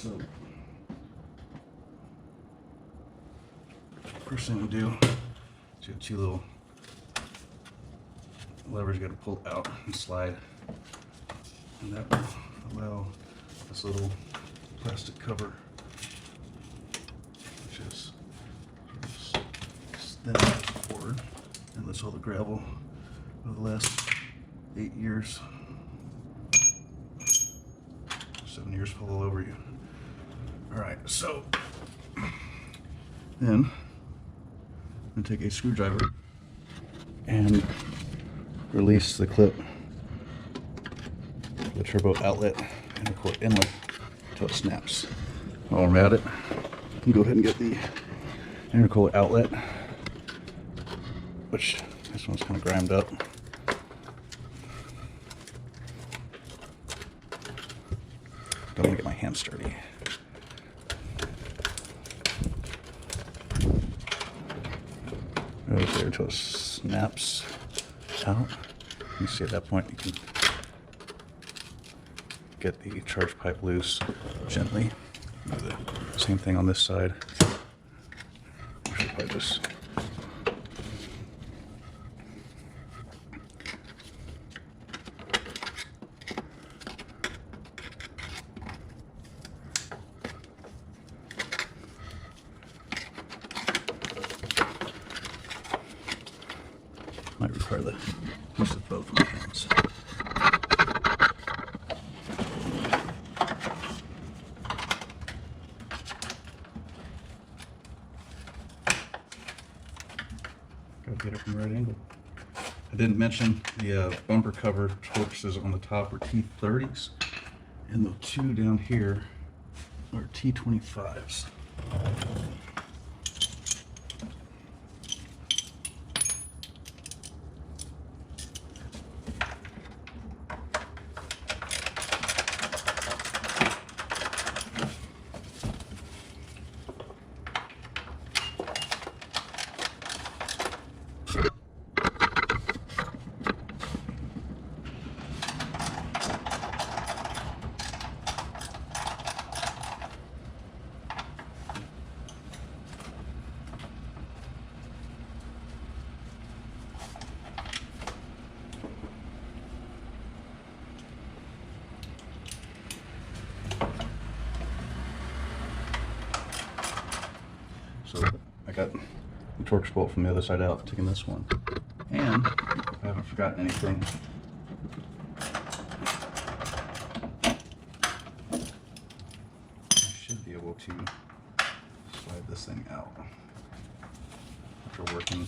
So first thing we do is you have two little levers you got to pull out and slide, and that will allow this little plastic cover, which is extended forward and lets all the gravel of the last 8 years, 7 years fall all over you. All right, so then I'm going to take a screwdriver and release the clip, the turbo outlet and the core inlet until it snaps. While we're at it, you can go ahead and get the intercooler outlet, which this one's kind of grimed up. Don't want to get my hands dirty. Right there until it snaps out. You see at that point you can get the charge pipe loose gently. Do the same thing on this side. I should probably just might require the use of both my hands. Gotta get it from the right angle. I didn't mention the bumper cover torques on the top are T30s, and the two down here are T25s. So I got the Torx bolt from the other side out, taking this one. And if I haven't forgotten anything, I should be able to slide this thing out after working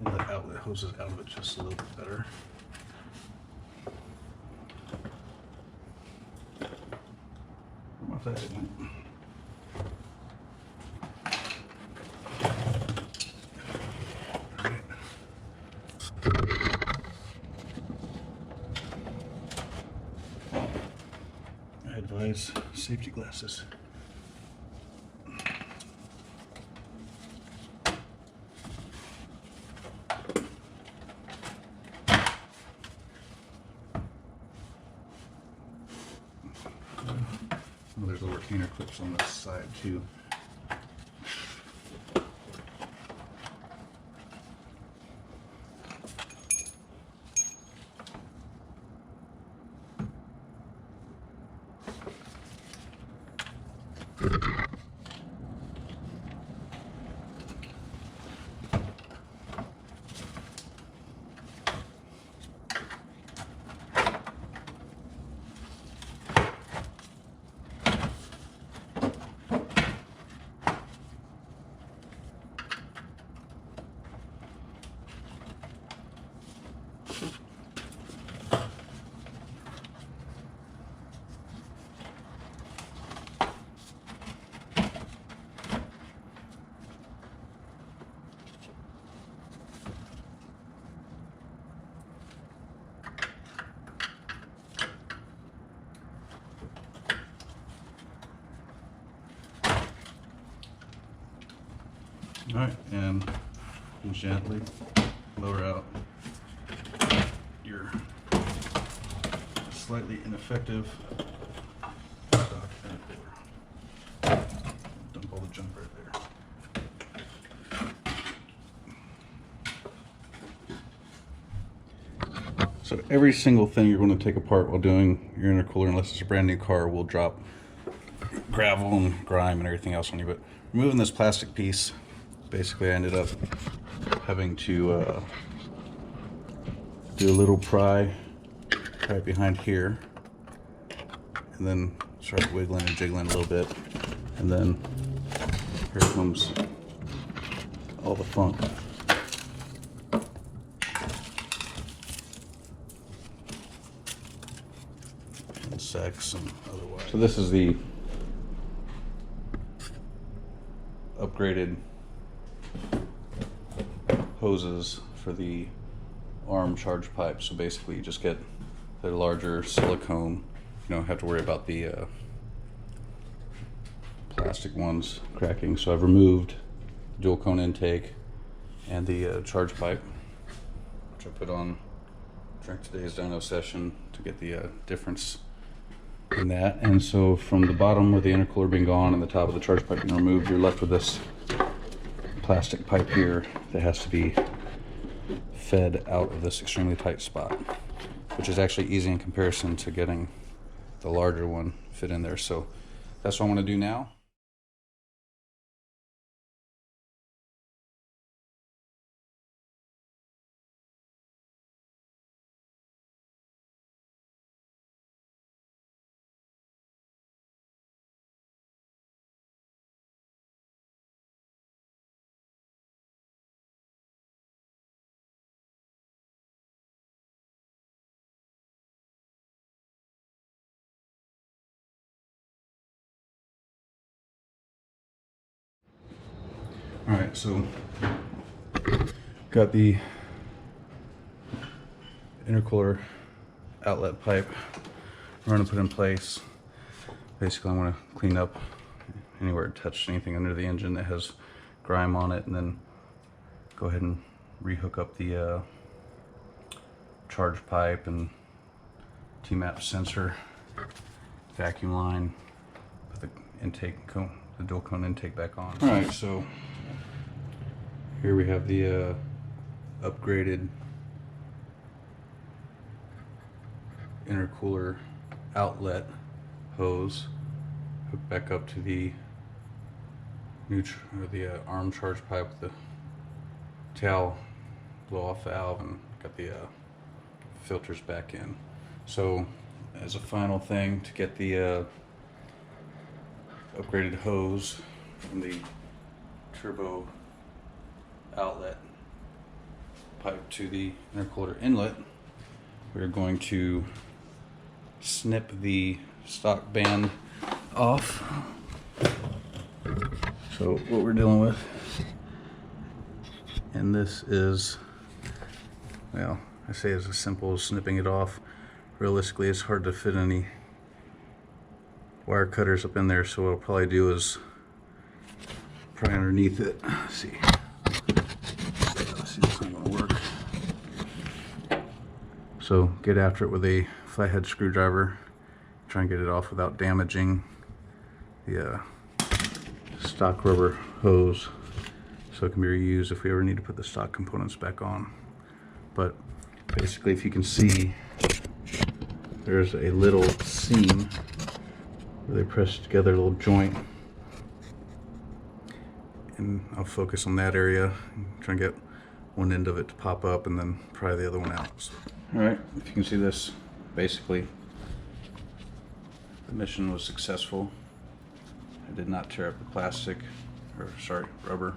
the outlet hoses out of it just a little bit better. What if that didn't? I advise safety glasses. Oh, there's little retainer clips on this side too. Alright, and gently lower out your slightly ineffective So every single thing you're going to take apart while doing your intercooler, unless it's a brand new car, will drop gravel and grime and everything else on you. But removing this plastic piece, basically I ended up having to do a little pry right behind here, and then start wiggling and jiggling a little bit, and then here comes all the funk. Insects and otherwise. So this is the upgraded hoses for the ARM charge pipe. So basically you just get the larger silicone. You don't have to worry about the plastic ones cracking. So I've removed dual cone intake and the charge pipe, which I put on during today's dyno session to get the difference in that. And so from the bottom with the intercooler being gone and the top of the charge pipe being removed, you're left with this plastic pipe here that has to be fed out of this extremely tight spot, which is actually easy in comparison to getting the larger one fit in there. So that's what I want to do now. All right, so got the intercooler outlet pipe we're going to put in place. Basically I want to clean up anywhere it touched anything under the engine that has grime on it, and then go ahead and rehook up the charge pipe and T-map sensor, vacuum line, put the intake cone, the dual cone intake back on. All right, so here we have the upgraded intercooler outlet hose hooked back up to the ARM charge pipe with the tail blow off valve, and got the filters back in. So as a final thing, to get the upgraded hose from the turbo outlet pipe to the intercooler inlet, we're going to snip the stock band off. So what we're dealing with, and this is, well, I say it's as simple as snipping it off. Realistically, it's hard to fit any wire cutters up in there, so what I'll probably do is pry underneath it. Let's see. Let's see if it's not going to work. So get after it with a flathead screwdriver. Try and get it off without damaging the stock rubber hose, so it can be reused if we ever need to put the stock components back on. But basically, if you can see, there's a little seam where they press together a little joint, and I'll focus on that area and try and get one end of it to pop up and then pry the other one out. So, all right, if you can see this, basically the mission was successful. I did not tear up the plastic, or sorry, rubber,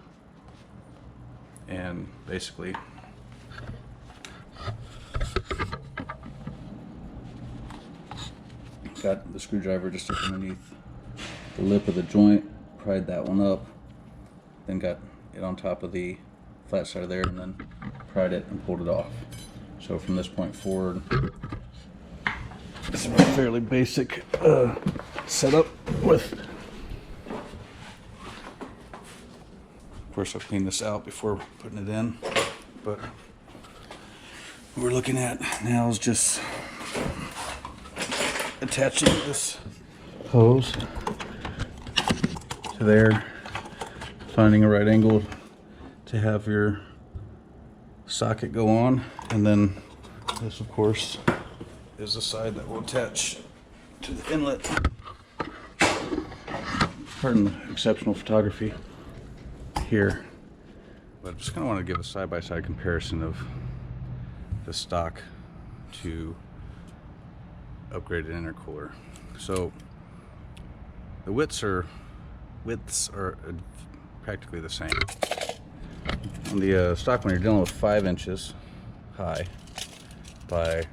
and basically got the screwdriver just up underneath the lip of the joint, pried that one up, then got it on top of the flat side of there, and then pried it and pulled it off. So from this point forward, it's a fairly basic setup with, of course I'll clean this out before putting it in, but what we're looking at now is just attaching this hose to there, finding a right angle to have your socket go on, and then This, of course, is the side that will attach to the inlet. Pardon the exceptional photography here. But I just kind of want to give a side-by-side comparison of the stock to upgraded intercooler. So the widths are practically the same. On the stock one, you're dealing with 5 inches high by,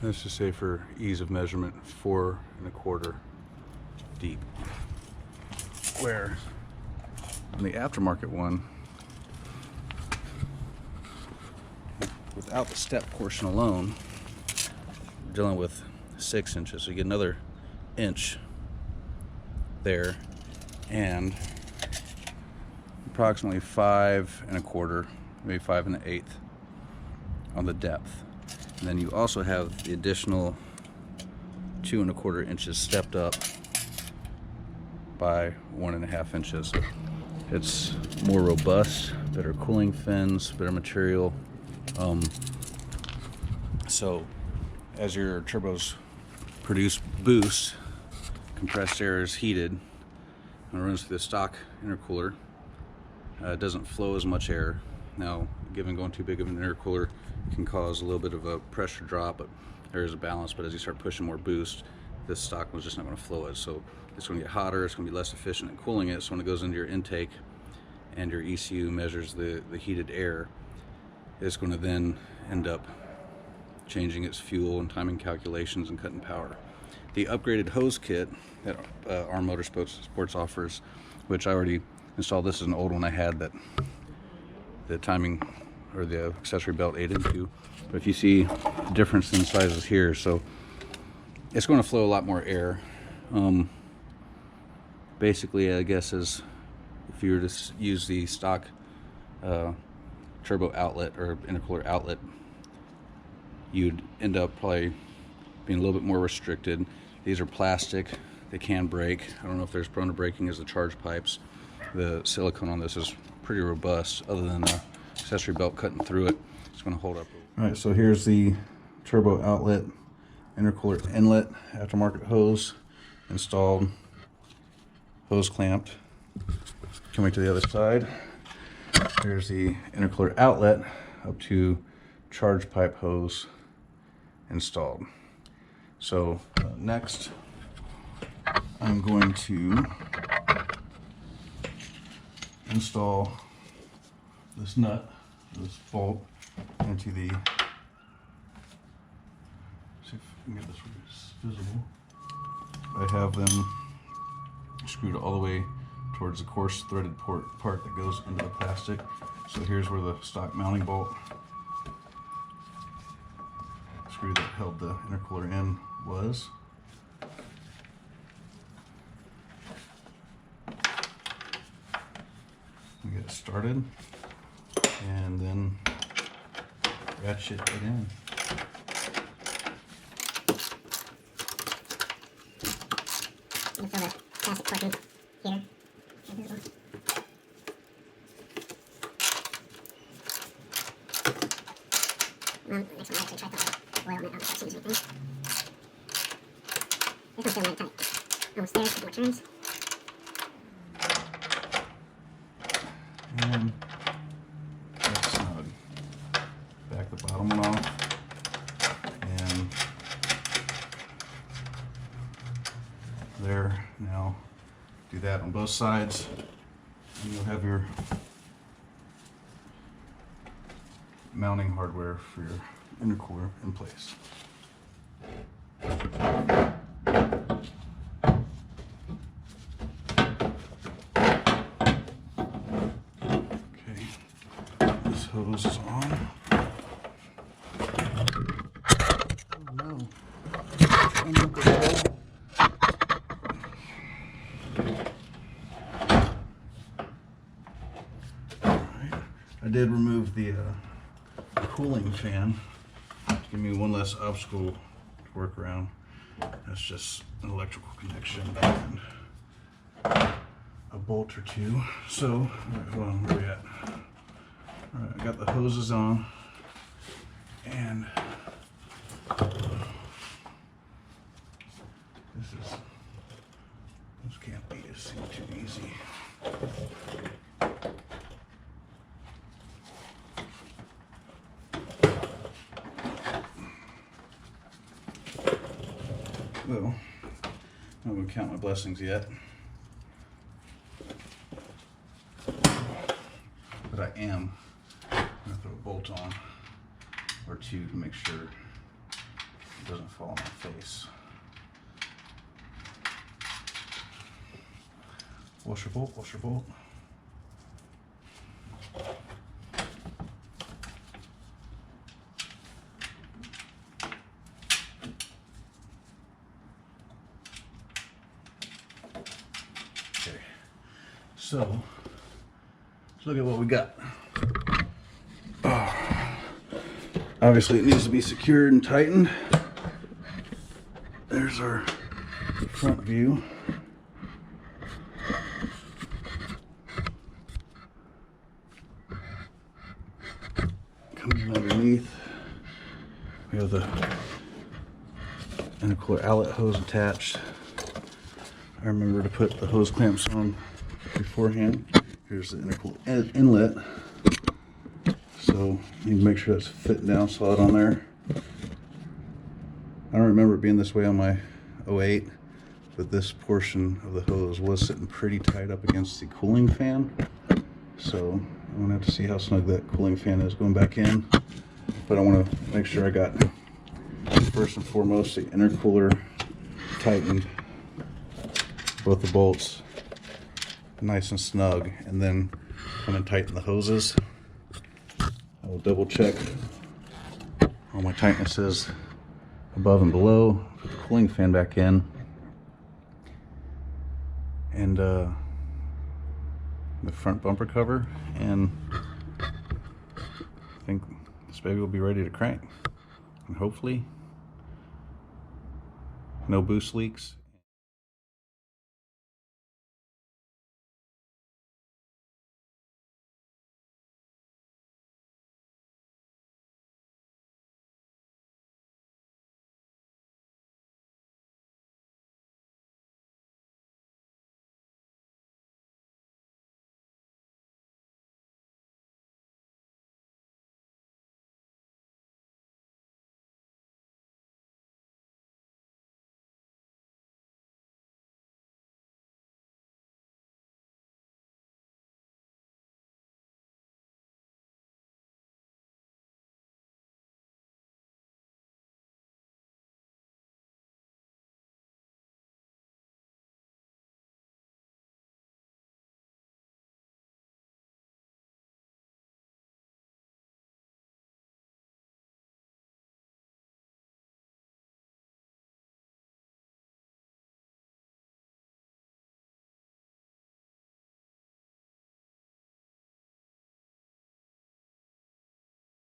let's just say for ease of measurement, 4 1/4 deep. Where on the aftermarket one, without the step portion alone, we're dealing with 6 inches. So you get another inch there, and approximately 5 1/4, maybe 5 1/8 on the depth. And then you also have the additional 2 1/4 inches stepped up by 1 1/2 inches. It's more robust, better cooling fins, better material. So as your turbos produce boost, compressed air is heated and runs through the stock intercooler. It doesn't flow as much air. Now, given going too big of an intercooler can cause a little bit of a pressure drop, but there is a balance. But as you start pushing more boost, this stock was just not going to flow it. So it's going to get hotter, it's going to be less efficient in cooling it. So when it goes into your intake and your ECU measures the heated air, it's going to then end up changing its fuel and timing calculations and cutting power. The upgraded hose kit that ARM Motorsports offers, which I already installed. This is an old one I had that the timing or the accessory belt ate into. But if you see the difference in sizes here, so it's going to flow a lot more air. Basically, I guess, is if you were to use the stock turbo outlet or intercooler outlet, you'd end up probably being a little bit more restricted. These are plastic, they can break. I don't know if there's prone to breaking as the charge pipes. The silicone on this is pretty robust. Other than the accessory belt cutting through it, it's going to hold up. All right, so here's the turbo outlet intercooler inlet aftermarket hose installed, hose clamped. Coming to the other side, here's the intercooler outlet up to charge pipe hose installed. So next I'm going to install this nut, this bolt into the, see if I can get this visible. I have them screwed all the way towards the coarse threaded part that goes into the plastic. So here's where the stock mounting bolt screw that held the intercooler in was. We get it started and then ratchet it in. You can feel the plastic portion here. Next one I actually tried to put oil on it before I change anything. This one's feeling really tight. Almost there, a couple more turns. And that's snug. Back the bottom one off. And there. Now do that on both sides. And you'll have your mounting hardware for your intercooler in place. Okay, this hose is on. Oh no. Alright, I did remove the cooling fan to give me one less obstacle to work around. That's just an electrical connection and a bolt or two. So, all right, hold on, where we at? All right, I got the hoses on, and This seemed too easy. Well, I'm not going to count my blessings yet. But I am going to throw a bolt on or two to make sure it doesn't fall on my face. Washer bolt, washer bolt. Okay, so let's look at what we got. Obviously it needs to be secured and tightened. There's our front view. Coming in underneath, we have the intercooler outlet hose attached. I remember to put the hose clamps on beforehand. Here's the intercooler inlet. So you need to make sure that's fitting down solid on there. I don't remember it being this way on my 08, but this portion of the hose was sitting pretty tight up against the cooling fan. So I'm gonna have to see how snug that cooling fan is going back in. But I want to make sure I got, first and foremost, the intercooler tightened, both the bolts nice and snug, and then I'm gonna tighten the hoses. I will double check all my tightnesses above and below, put the cooling fan back in, and the front bumper cover, and I think this baby will be ready to crank. And hopefully no boost leaks